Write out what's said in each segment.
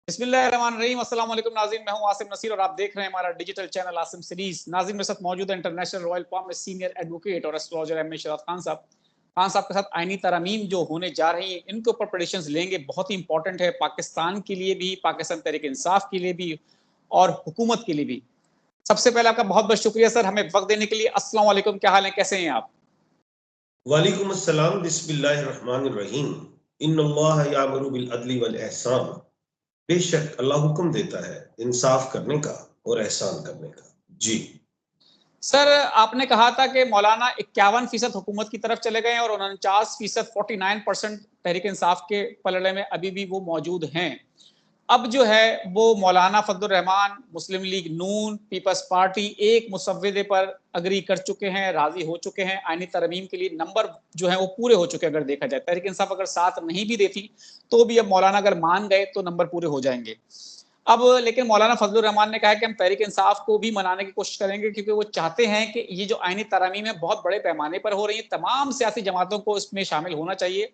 बिस्मिल्लाहिर्रहमानिर्रहीम। अस्सलाम वालेकुम नाज़रीन, मैं हूं आसिम नसीर और आप देख रहे हैं हमारा डिजिटल चैनल आसिम सीरीज। नाज़रीन, मेरे साथ मौजूद है इंटरनेशनल रॉयल पाम में सीनियर एडवोकेट और astrologer M A Shroff Khan साहब। खान साहब के साथ आईनी तरमीम जो होने जा रही है इनके ऊपर प्रेडिक्शंस लेंगे। बहुत ही इंपॉर्टेंट है पाकिस्तान के लिए भी, पाकिस्तान तहरीक इंसाफ के लिए भी और हुकूमत के लिए भी। सबसे पहले आपका बहुत बहुत शुक्रिया सर, हमें वक्त देने के लिए। अस्सलाम वालेकुम, क्या हाल है, कैसे हैं आप? वालेकुम अस्सलाम, बिस्मिल्लाहिर रहमानिर रहीम। इन्नल्लाह यामुरु बिल अदली वल एहसान। बेशक अल्लाह हुक्म देता है इंसाफ करने का और एहसान करने का। जी सर, आपने कहा था कि मौलाना 51% हुकूमत की तरफ चले गए और 49% 49% तहरीक इंसाफ के पलड़े में अभी भी वो मौजूद हैं। अब जो है वो मौलाना फजलुर रहमान, मुस्लिम लीग नून, पीपल्स पार्टी एक मुसव्वदे पर अग्री कर चुके हैं, राजी हो चुके हैं। आईनी तरमीम के लिए नंबर जो है वो पूरे हो चुके हैं। अगर देखा जाए तहरीक इंसाफ अगर साथ नहीं भी देती तो भी अब मौलाना अगर मान गए तो नंबर पूरे हो जाएंगे। अब लेकिन मौलाना फजलुर रहमान ने कहा है कि हम तहरीक इंसाफ को भी मनाने की कोशिश करेंगे, क्योंकि वो चाहते हैं कि ये जो आईनी तरमीम है बहुत बड़े पैमाने पर हो रही है, तमाम सियासी जमातों को इसमें शामिल होना चाहिए,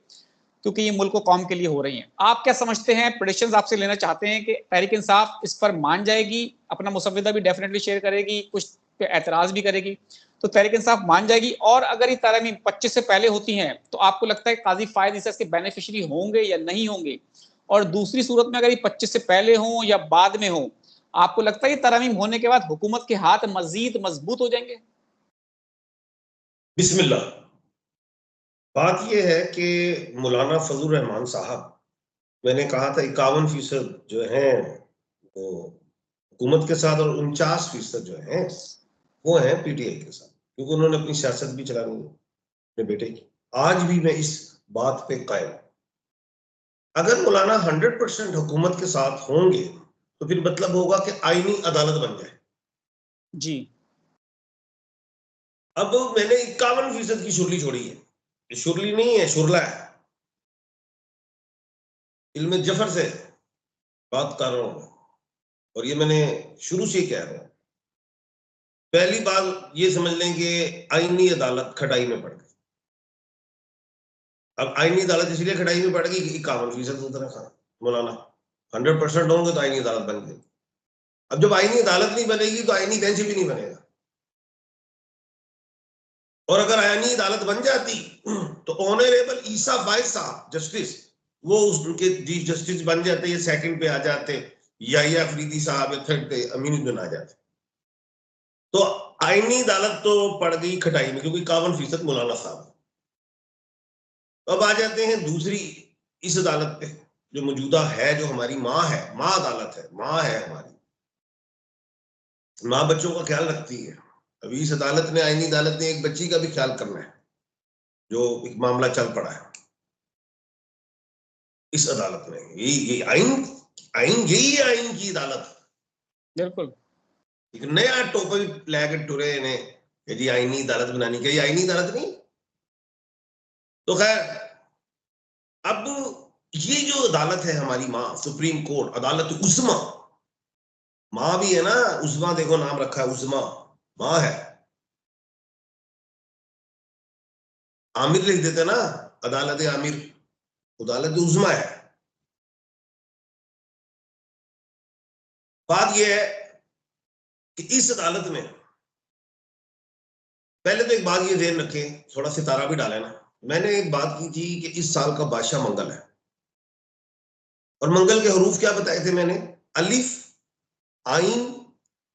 क्योंकि ये मुल्क कौम के लिए हो रही हैं। आप क्या समझते हैं, प्रेडिक्शंस आपसे लेना चाहते हैं कि तहरीक इंसाफ इस पर मान जाएगी, अपना मुसव्वदा भी डेफिनेटली शेयर करेगी, कुछ पे एतराज भी करेगी, तो तहरीक इंसाफ मान जाएगी? और अगर ये तरमीम 25 से पहले होती हैं तो आपको लगता है काजी फायद इसके बेनिफिशियरी होंगे या नहीं होंगे? और दूसरी सूरत में अगर ये 25 से पहले हों या बाद में हों, आपको लगता है ये तरमीम होने के बाद हुकूमत के हाथ मजीद मजबूत हो जाएंगे? बिस्मिल्लाह। बात यह है कि मौलाना फजलुर रहमान साहब, मैंने कहा था 51% जो हैं वो हुकूमत के साथ और 49% जो हैं वो हैं पीटीआई के साथ, क्योंकि उन्होंने अपनी सियासत भी चलानी है अपने बेटे की। आज भी मैं इस बात पे कायम हूं। अगर मौलाना 100% हुकूमत के साथ होंगे तो फिर मतलब होगा कि आईनी अदालत बन जाए। जी। अब मैंने 51% की शुरली छोड़ी है। ये शुरली नहीं है, शुरला है। इल्म जफर से बात कर रहा हूं और ये मैंने शुरू से कह रहा हूं। पहली बात ये समझ लें कि आईनी अदालत खटाई में पड़ गई। अब आईनी अदालत इसलिए खटाई में पड़ गई कि 51% उधर था मौलाना 100% होंगे तो आईनी अदालत बन गई। अब जब आईनी अदालत नहीं बनेगी तो आईनी बेंच भी नहीं बनेगा। और अगर आईनी अदालत बन जाती तो ऑनरेबल ईसा फायद साहब जस्टिस, वो उनके चीफ जस्टिस बन जाते, ये सेकंड पे आ जाते, या अफरीदी साहब या थर्ड पे अमीनुद्दीन आ जाते। तो आईनी अदालत तो पड़ गई खटाई में, क्योंकि 51% मौलाना साहब। अब आ जाते हैं दूसरी इस अदालत पे जो मौजूदा है, जो हमारी माँ है, माँ अदालत है, माँ है हमारी। माँ बच्चों का ख्याल रखती है। अभी इस अदालत ने, आईनी अदालत ने एक बच्ची का भी ख्याल करना है, जो एक मामला चल पड़ा है इस अदालत में। ये आइन आइन यही है, आइन की अदालत। बिल्कुल। एक नया टॉपिक लेकर टुरे ने कि जी आईनी अदालत बनानी, क्या ये आईनी अदालत नहीं? तो खैर, अब ये जो अदालत है हमारी माँ, सुप्रीम कोर्ट, अदालत उस्मा, माँ भी है ना, उस्मा देखो नाम रखा है, उस्मा माँ है। आमिर लिख देते ना, अदालत आमिर, अदालत उस्मा है। बात यह है कि इस अदालत में पहले तो एक बात ये ध्यान रखें, थोड़ा सितारा भी डाले ना। मैंने एक बात की थी कि इस साल का बादशाह मंगल है, और मंगल के हरूफ क्या बताए थे मैंने? अलिफ, आइन,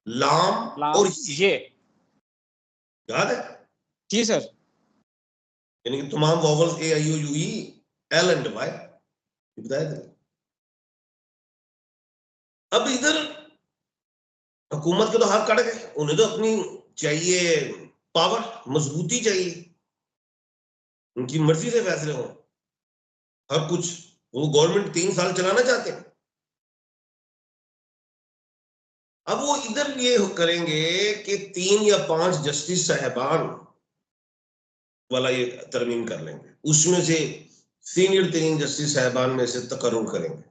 लाम और ये याद है? जी सर। यानी कि तमाम vowels A I O U E L and Y बताए थे। अब इधर हुकूमत के तो हाथ कट गए, उन्हें तो अपनी चाहिए पावर, मजबूती चाहिए, उनकी मर्जी से फैसले हो हर कुछ। वो गवर्नमेंट 3 साल चलाना चाहते हैं। अब वो इधर ये करेंगे कि 3 या 5 जस्टिस साहबान वाला ये तरमीम कर लेंगे। उसमें से सीनियर 3 जस्टिस साहबान में से तकर्रुर करेंगे,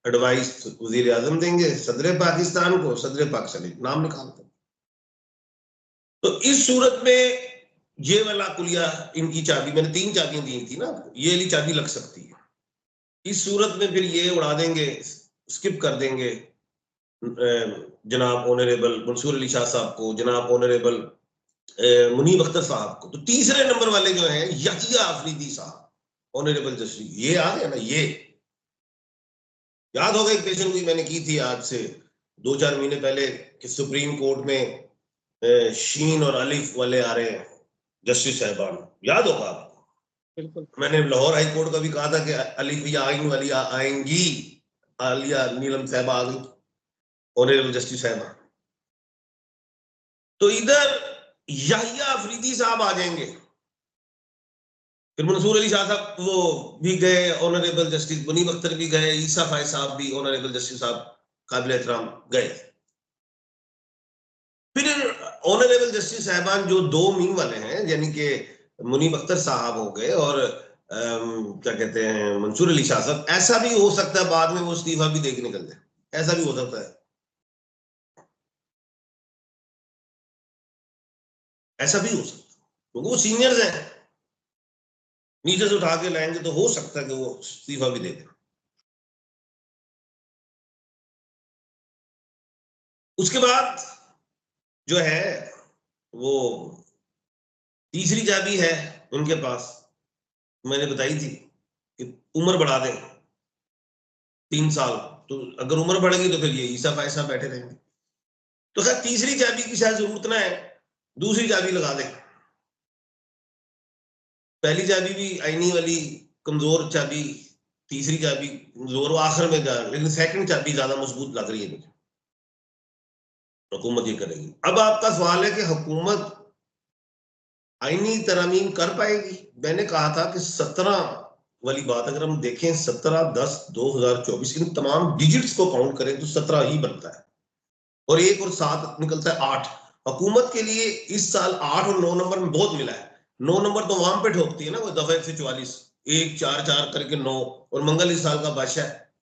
एडवाइस वजीर आजम देंगे सदर पाकिस्तान को, सदर पाकिस्तान नाम निकालते। तो इस सूरत में ये वाला कुलिया, इनकी चाबी, मैंने 3 चाबियां दी थी ना, ये वाली चाबी लग सकती है। इस सूरत में फिर ये उड़ा देंगे स्किप कर देंगे जनाब ऑनरेबल मंसूर अली शाह साहब को, जनाब ऑनरेबल मुनीब अख्तर साहब को, तो तीसरे नंबर वाले जो हैं याहिया अफरीदी साहब, ऑनरेबल जस्टिस, ये याद है ना? ये याद होगा एक पेशेंट की मैंने की थी आज से 2-4 महीने पहले कि सुप्रीम कोर्ट में शीन और अलिफ वाले आ रहे हैं जस्टिस साहबान, याद होगा आपको? बिल्कुल। मैंने लाहौर हाई कोर्ट का भी कहा था कि अलिफ या आइन वाली आएंगी, आलिया नीलम साहबा आ गई, ऑनरेबल जस्टिस साहबा। तो इधर याहिया अफरीदी साहब आ जाएंगे, फिर मंसूर अली शाह साहब वो भी गए, ऑनरेबल जस्टिस मुनीब अख्तर भी गए, ईसा फायज साहब भी ऑनरेबल जस्टिस साहब काबिल एहतराम गए। फिर ऑनरेबल जस्टिस साहबान जो 2 मीम वाले हैं, यानी कि मुनीब अख्तर साहब हो गए और क्या कहते हैं मंसूर अली शाह साहब, ऐसा भी हो सकता है बाद में वो इस्तीफा भी देके निकल जाए, ऐसा भी हो सकता है, ऐसा भी हो सकता है, क्योंकि वो सीनियर्स हैं, नीचे से उठा के लाएंगे तो हो सकता है कि वो इस्तीफा भी दे दें। उसके बाद जो है वो तीसरी चाबी है उनके पास, मैंने बताई थी कि उम्र बढ़ा दें 3 साल, तो अगर उम्र बढ़ेगी तो फिर ये ईसा फायज साहब बैठे रहेंगे। तो खैर तीसरी चाबी की शायद जरूरत ना है, दूसरी चाबी लगा दें। पहली चाबी भी आईनी वाली कमजोर चाबी, तीसरी चाबी कमजोर, आखिर में जा, लेकिन सेकंड चाबी ज्यादा मजबूत लग रही है मुझे, हुकूमत ये करेगी। अब आपका सवाल है कि हुकूमत आईनी तरमीम कर पाएगी? मैंने कहा था कि 17 वाली बात अगर हम देखें, 17/10/2024 इन तमाम डिजिट्स को काउंट करें तो 17 ही बनता है, और 1 और 7 निकलता है 8। हुकूमत के लिए इस साल 8 और 9 नंबर में बहुत मिला है। 9 नंबर तो वहां पे ठोकती है ना वो दफा 144, 1-4-4 करके 9, और मंगल इस साल का बादशाह है,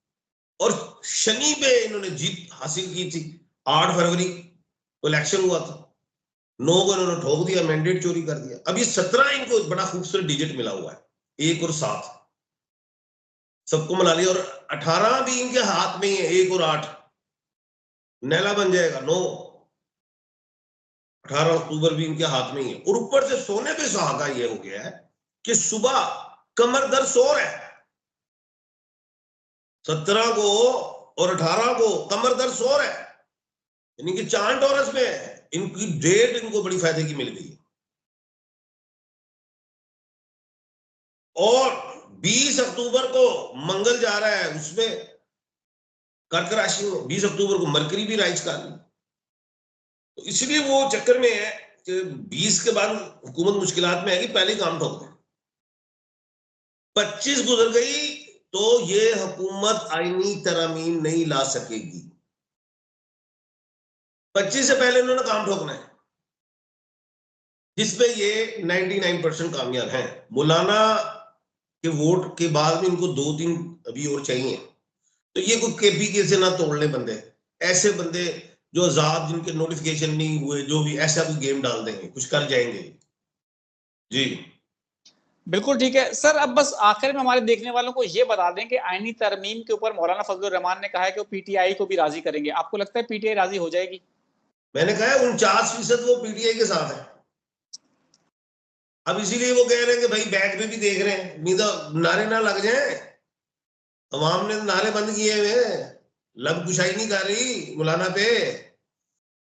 और शनि पे इन्होंने जीत हासिल की थी। 8 फरवरी को इलेक्शन हुआ था, 9 को इन्होंने ठोक दिया, मैंडेट चोरी कर दिया। अब ये 17 इनको बड़ा खूबसूरत डिजिट मिला हुआ है, 1 और 7 सबको मिला लिया, और 18 भी इनके हाथ में ही है, 1 और 8 नैला बन जाएगा 9, 18 अक्टूबर भी इनके हाथ में ही है। और ऊपर से सोने पे सुहागा ये हो गया है कि सुबह कमर दर्द सो रहा है, 17 को और 18 को कमर दर्द सो रहा है, यानी कि चांद टोरस में है, इनकी डेट इनको बड़ी फायदे की मिल गई है। और 20 अक्टूबर को मंगल जा रहा है, उसमें कर्क राशि में 20 अक्टूबर को मरकरी भी राइज कर रही, तो इसलिए वो चक्कर में है कि 20 के बाद हुकूमत मुश्किलात में है कि पहले काम ठोक दें। 25 गुजर गई तो ये हुकूमत आईनी तरमीम नहीं ला सकेगी, 25 से पहले उन्होंने काम ठोकना है, जिसपे ये 99% कामयाब हैं। मौलाना के वोट के बाद में इनको 2-3 अभी और चाहिए, तो ये कोई केपीके से ना तोड़ने बंदे, ऐसे बंदे जो आजाद जिनके नोटिफिकेशन नहीं हुए, जो भी ऐसा कोई गेम डाल देंगे, कुछ कर जाएंगे जी। बिल्कुल ठीक है सर। अब बस आखिर में हमारे देखने वालों को ये बता दें कि आईनी तरमीम के ऊपर मौलाना फजलुर रहमान ने कहा है कि वो पीटीआई को भी राजी करेंगे। आपको लगता है पीटीआई राजी हो जाएगी? मैंने कहा 49% वो पीटीआई के साथ है। अब इसीलिए वो कह रहे हैं कि भाई बैक पे भी देख रहे हैं, नहीं तो नारे ना लग जाए। अवाम ने नारे बंद किए हुए, लब कुशाई नहीं कर रही मौलाना पे,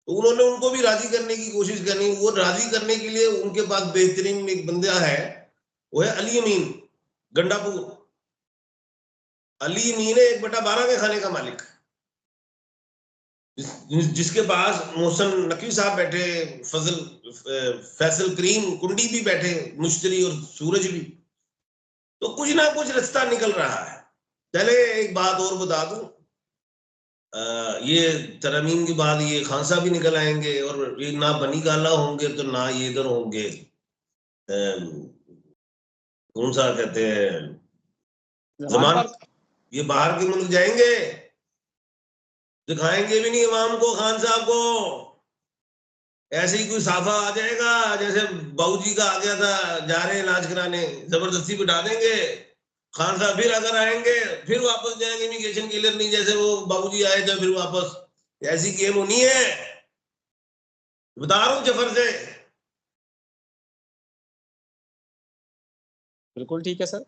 तो उन्होंने उनको भी राजी करने की कोशिश करनी। वो राजी करने के लिए उनके पास बेहतरीन एक बंदा है, वो है अली अमीन गंडापुर। अली अमीन है 1/12 के खाने का मालिक, जिसके पास मोहसन नकवी साहब बैठे, फैसल करीम कुंडी भी बैठे, मुश्तरी और सूरज भी, तो कुछ ना कुछ रास्ता निकल रहा है। चले एक बात और बता दूं, ये तरमीम के बाद ये खान साहब भी निकल आएंगे, और ये ना बनी गाला होंगे तो ना ये इधर होंगे, कौन सा कहते हैं जमान, ये बाहर के मुल्क जाएंगे, दिखाएंगे भी नहीं इमाम को, खान साहब को। ऐसे ही कोई साफा आ जाएगा जैसे बाबूजी का आ गया था, जा रहे हैं इलाज कराने, जबरदस्ती बिठा देंगे, खान साहब फिर अगर आएंगे फिर वापस जाएंगे इमिग्रेशन क्लियर नहीं, जैसे वो बाबूजी आए थे फिर वापस। ऐसी गेम होनी है, बता रहा हूं जफर से। बिल्कुल ठीक है सर,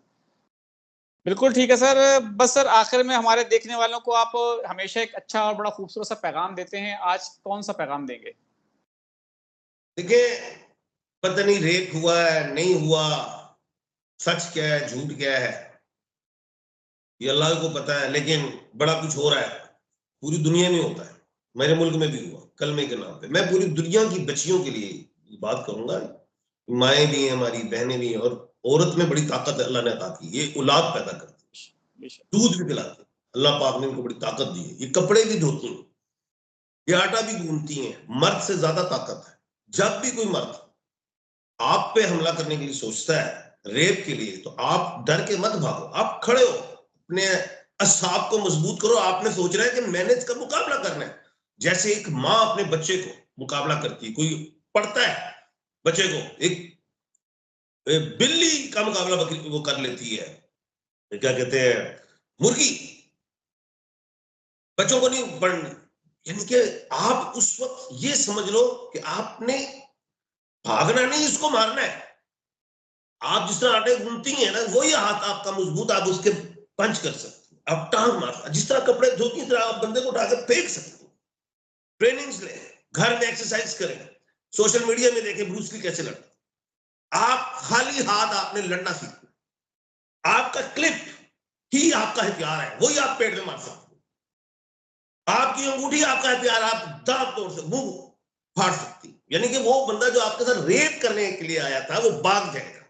बिल्कुल ठीक है सर। बस सर आखिर में हमारे देखने वालों को आप हमेशा एक अच्छा और बड़ा खूबसूरत सा पैगाम देते हैं, आज कौन सा पैगाम देंगे? देखिए, पता नहीं रेप हुआ है नहीं हुआ, सच क्या है झूठ क्या है ये अल्लाह को पता है, लेकिन बड़ा कुछ हो रहा है, पूरी दुनिया में होता है, मेरे मुल्क में भी हुआ कलमे के नाम पे। मैं पूरी दुनिया की बच्चियों के लिए बात करूंगा, माएँ भी हैं हमारी, बहनें भी हैं, और औरत में बड़ी ताकत है अल्लाह ने अता की, ये औलाद पैदा करती बेशक। है, दूध भी पिलाती है, अल्लाह पाक ने इनको बड़ी ताकत दी है, ये कपड़े भी धोती हैं, ये आटा भी गूंथती हैं, मर्द से ज्यादा ताकत है। जब भी कोई मर्द आप पे हमला करने के लिए सोचता है रेप के लिए, तो आप डर के मत भागो, आप खड़े हो, अपने असाब को मजबूत करो। आपने सोच रहा है कि मैंने इसका मुकाबला करना है, जैसे एक माँ अपने बच्चे को मुकाबला करती है, कोई पढ़ता है बच्चे को, एक बिल्ली का मुकाबला वो कर लेती है, क्या कहते हैं, मुर्गी, बच्चों को नहीं पढ़नी। यानी कि आप उस वक्त ये समझ लो कि आपने भागना नहीं, उसको मारना है। आप जिस तरह आटे गूंथती हैं ना, वही हाथ आपका मजबूत, आप उसके पंच कर सकते हो, आप टांग मार, जिस तरह कपड़े धोती है तरह आप बंदे को उठाकर फेंक सकते हो। ट्रेनिंग्स लें, घर में एक्सरसाइज करें, सोशल मीडिया में देखें ब्रूस ली कैसे लड़ता। आप खाली हाथ आपने लड़ना सीखना, आपका क्लिप ही आपका हथियार है, वही आप पेट में मार सकते हो। आपकी अंगूठी आपका हथियार, आप दांत तोड़ सकते, मुंह फाड़ सकती। यानी कि वो बंदा जो आपके साथ रेप करने के लिए आया था वो भाग जाएगा।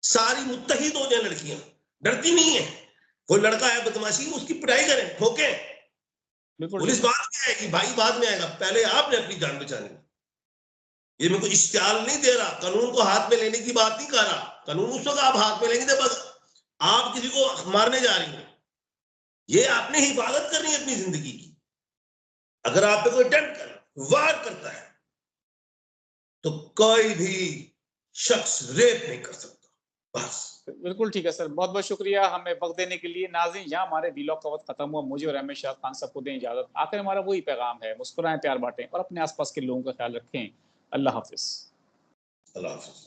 सारी मुत्तहिद हो जाए लड़कियां, डरती नहीं है। कोई लड़का है बदमाशी, उसकी पिटाई करें, ठोके, बिल्कुल ठीक पुलिस है बाद सर। में आएगी, भाई बाद में आएगा, पहले आपने अपनी जान बचानी। ये मैं कोई इश्तिहार नहीं दे रहा, कानून को हाथ में लेने की बात नहीं कर रहा। कानून उस वक्त आप हाथ में लेंगे जब आप किसी को मारने जा रही हैं, ये आपने हिफाजत करनी है अपनी जिंदगी की। अगर आप पे कोई अटेम्प्ट कर वार करता है तो कोई भी शख्स रेप नहीं कर सकता। बस। बिल्कुल ठीक है सर, बहुत बहुत शुक्रिया हमें वक्त देने के लिए। नाज़रीन, यहाँ हमारे वीलॉग का वक्त खत्म हुआ, मुझे और अहमद शाह खान साहब को दें इजाजत। आखिर हमारा वही पैगाम है, मुस्कुराएं, प्यार बांटें और अपने आसपास के लोगों का ख्याल रखें। अल्लाह हाफिज। अल्लाह हाफिज।